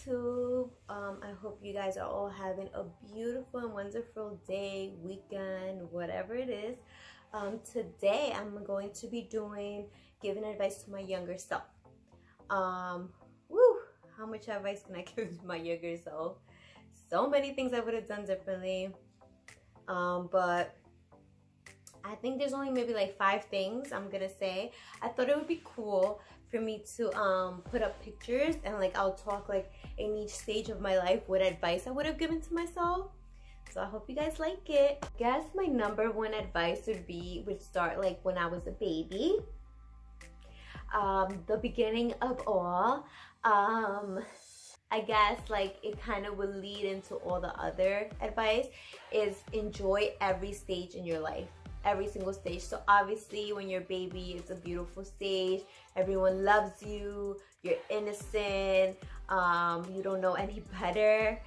YouTube. I hope you guys are all having a beautiful and wonderful day, weekend, whatever it is. Today I'm going to be giving advice to my younger self. How much advice can I give to my younger self? So many things I would have done differently. But I think there's only maybe like 5 things I'm gonna say. I thought it would be cool for me to put up pictures, and like I'll talk like in each stage of my life what advice I would have given to myself. So I hope you guys like it. I guess my number 1 advice would start like when I was a baby. The beginning of all. I guess like it kind of will lead into all the other advice, is enjoy every stage in your life. Every single stage. So obviously when you're a baby, it's a beautiful stage. Everyone loves you. You're innocent. You don't know any better.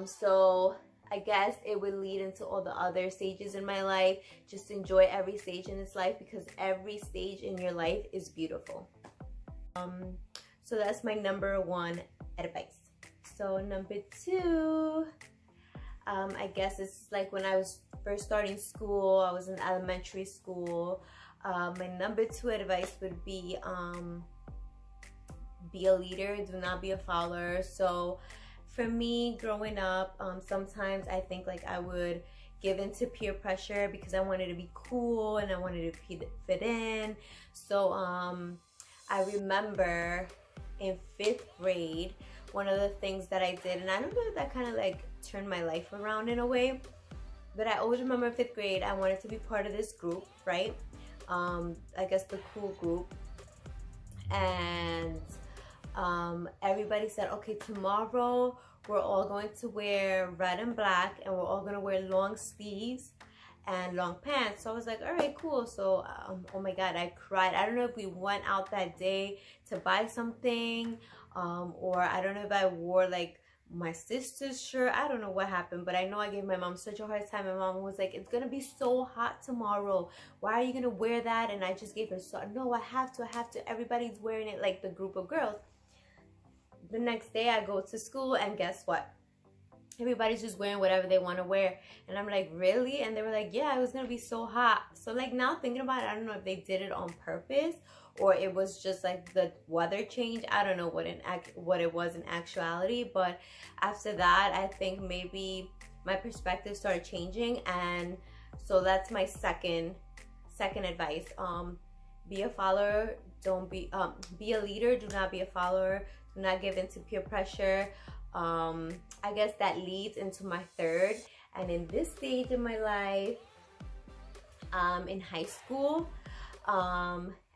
So I guess it would lead into all the other stages in my life. Just enjoy every stage in this life, because every stage in your life is beautiful. So that's my number 1 advice. So number 2, I guess it's like when I was first starting school. I was in elementary school. My number 2 advice would be a leader, do not be a follower. So for me growing up, sometimes I think like I would give into peer pressure because I wanted to be cool and I wanted to fit in. So I remember in 5th grade, one of the things that I did, and I don't know if that kind of like turned my life around in a way, but I always remember in 5th grade, I wanted to be part of this group, right? I guess the cool group. And everybody said, okay, tomorrow we're all going to wear red and black, and we're all going to wear long sleeves and long pants. So I was like, all right, cool. So oh my God, I cried. I don't know if we went out that day to buy something, or I don't know if I wore like my sister's shirt. I don't know what happened, but I know I gave my mom such a hard time. My mom was like, it's gonna be so hot tomorrow, why are you gonna wear that? And I just gave her, so no, I have to, everybody's wearing it, like the group of girls. The next day I go to school, and guess what? Everybody's just wearing whatever they want to wear. And I'm like, really? And they were like, yeah, it was gonna be so hot. So like now thinking about it, I don't know if they did it on purpose or it was just like the weather change. I don't know what it was in actuality. But after that, I think maybe my perspective started changing, and so that's my second advice. Be a follower. Don't be a leader. Do not be a follower. Do not give into peer pressure. I guess that leads into my 3rd, and in this stage of my life, in high school,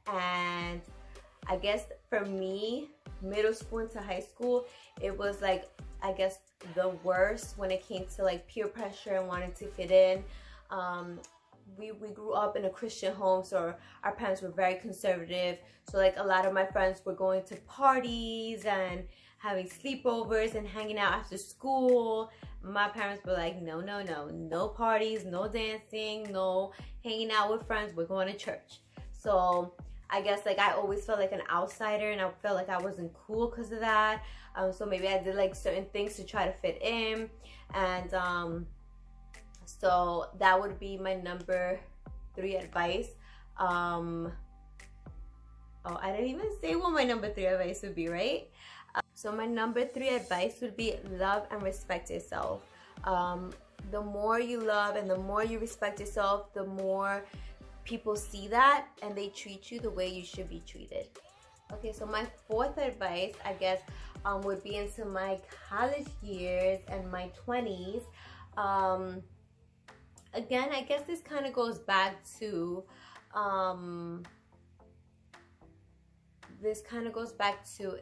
and I guess for me, middle school into high school, it was like, I guess the worst when it came to like peer pressure and wanting to fit in. We grew up in a Christian home, so our parents were very conservative. So like a lot of my friends were going to parties and having sleepovers and hanging out after school. My parents were like, no, no, no, no parties, no dancing, no hanging out with friends, we're going to church. So I guess like I always felt like an outsider, and I felt like I wasn't cool because of that. So maybe I did like certain things to try to fit in, and so that would be my number 3 advice. Oh, I didn't even say what my number 3 advice would be, right? So my number 3 advice would be love and respect yourself. The more you love and the more you respect yourself, the more people see that and they treat you the way you should be treated. Okay, so my 4th advice, I guess, would be into my college years and my 20s. Again, I guess this kind of goes back to this kind of goes back to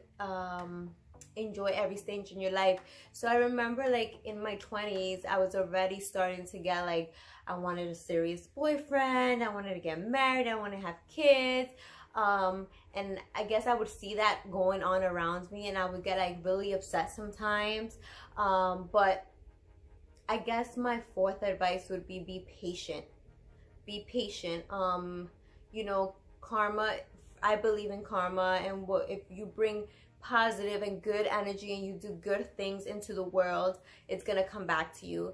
enjoy every stage in your life. So I remember like in my 20s, I was already starting to get like, I wanted a serious boyfriend, I wanted to get married, I wanted to have kids. And I guess I would see that going on around me, and I would get like really upset sometimes. But I guess my fourth advice would be patient. Be patient. You know, karma, I believe in karma, and if you bring positive and good energy and you do good things into the world, it's gonna come back to you,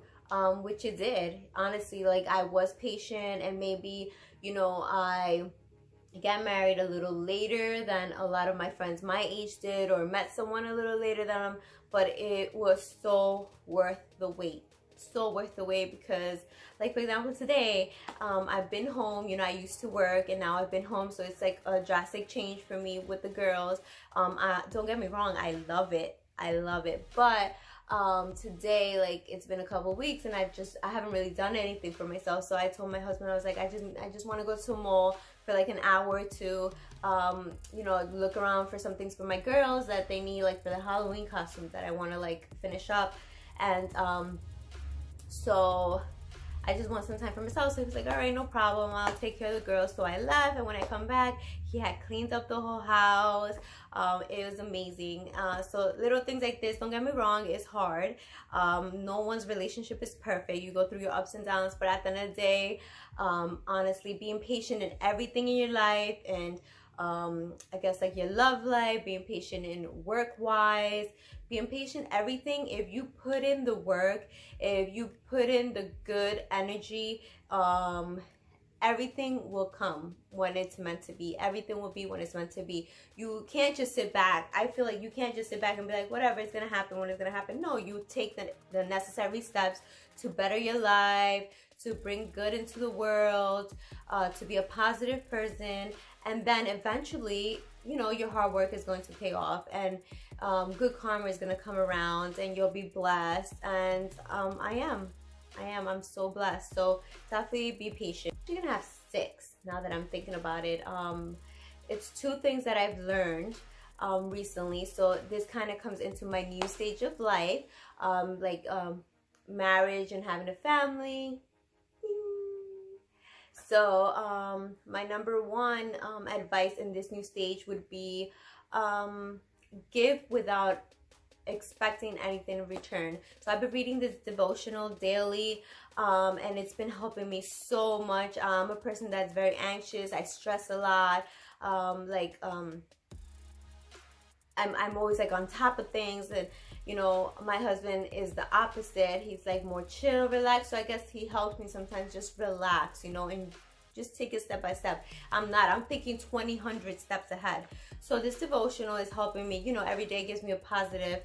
which it did. Honestly, like, I was patient, and maybe, you know, I got married a little later than a lot of my friends my age did, or met someone a little later than them, but it was so worth the wait. So worth the wait, because like, for example, today I've been home. You know, I used to work and now I've been home, so it's like a drastic change for me with the girls. Don't get me wrong, I love it, but today, like, it's been a couple weeks and I haven't really done anything for myself. So I told my husband, I was like, I just want to go to a mall for like an hour or two, you know, look around for some things for my girls that they need, like for the Halloween costumes that I want to like finish up. And so I just want some time for myself. So he was like, all right, no problem, I'll take care of the girls. So I left, and when I come back, he had cleaned up the whole house. It was amazing. So little things like this, don't get me wrong, it's hard. No one's relationship is perfect. You go through your ups and downs, but at the end of the day, honestly, being patient in everything in your life, and I guess like your love life, being patient in work-wise, being patient everything. If you put in the work, if you put in the good energy, everything will come when it's meant to be. Everything will be when it's meant to be. You can't just sit back. I feel like you can't just sit back and be like, whatever, it's gonna happen when it's gonna happen. No, you take the necessary steps to better your life, to bring good into the world, to be a positive person, and then eventually, you know, your hard work is going to pay off, and good karma is going to come around, and you'll be blessed. And I'm so blessed. So definitely be patient. You're gonna have 6 now that I'm thinking about it. It's 2 things that I've learned recently. So this kind of comes into my new stage of life, like marriage and having a family. So my number 1 advice in this new stage would be give without expecting anything in return. So I've been reading this devotional daily, and it's been helping me so much. I'm a person that's very anxious. I stress a lot. I'm always like on top of things, and you know, my husband is the opposite. He's like more chill, relaxed. So I guess he helps me sometimes just relax, you know, and just take it step by step. I'm thinking 100 steps ahead. So this devotional is helping me, you know, every day gives me a positive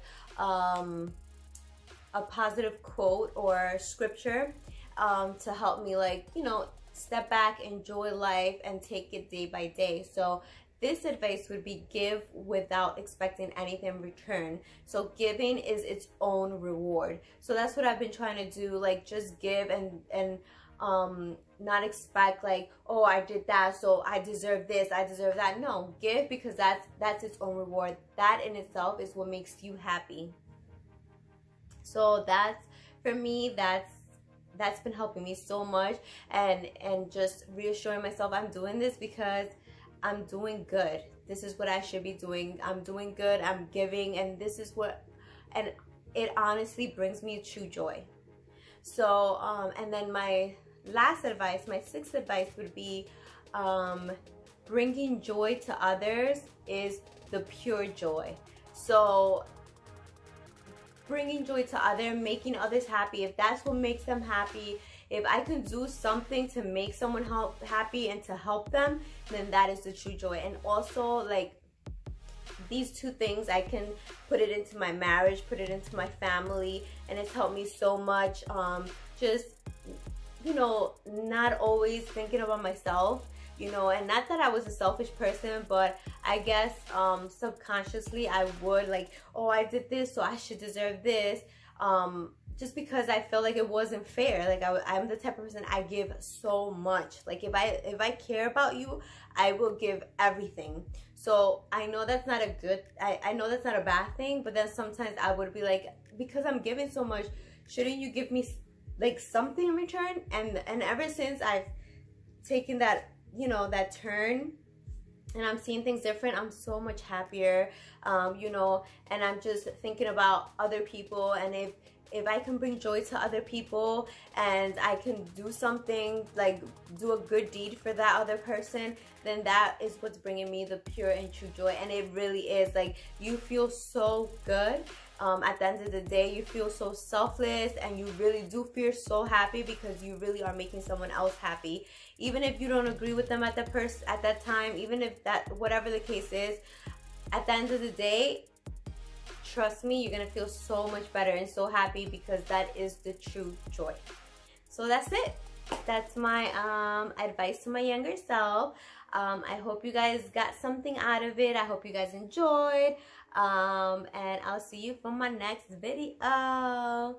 quote or scripture to help me, like, you know, step back, enjoy life, and take it day by day. So this advice would be give without expecting anything in return. So giving is its own reward. So that's what I've been trying to do, like just give and not expect like, oh, I did that, so I deserve this, I deserve that. No, give because that's its own reward. That in itself is what makes you happy. So that's, for me, that's been helping me so much, and just reassuring myself I'm doing this because I'm doing good. This is what I should be doing. I'm doing good, I'm giving, and this is what, and it honestly brings me a true joy. So and then my last advice, my 6th advice would be bringing joy to others is the pure joy. So bringing joy to others, making others happy, if that's what makes them happy, if I can do something to make someone happy and to help them, then that is the true joy. And also, like, these 2 things, I can put it into my marriage, put it into my family, and it's helped me so much. Just, you know, not always thinking about myself, you know, and not that I was a selfish person, but I guess subconsciously I would like, oh, I did this, so I should deserve this. just because I felt like it wasn't fair. Like I'm the type of person, I give so much. Like if I care about you, I will give everything. So I know that's not a good, I know that's not a bad thing, but then sometimes I would be like, because I'm giving so much, shouldn't you give me like something in return? And ever since I've taken that, you know, that turn, and I'm seeing things different, I'm so much happier, you know, and I'm just thinking about other people, and if I can bring joy to other people and I can do something, like do a good deed for that other person, then that is what's bringing me the pure and true joy. And it really is, like, you feel so good. At the end of the day, you feel so selfless, and you really do feel so happy because you really are making someone else happy. Even if you don't agree with them at that time, even if that, whatever the case is, at the end of the day, trust me, you're gonna feel so much better and so happy, because that is the true joy. So that's it. That's my advice to my younger self. I hope you guys got something out of it. I hope you guys enjoyed. And I'll see you for my next video.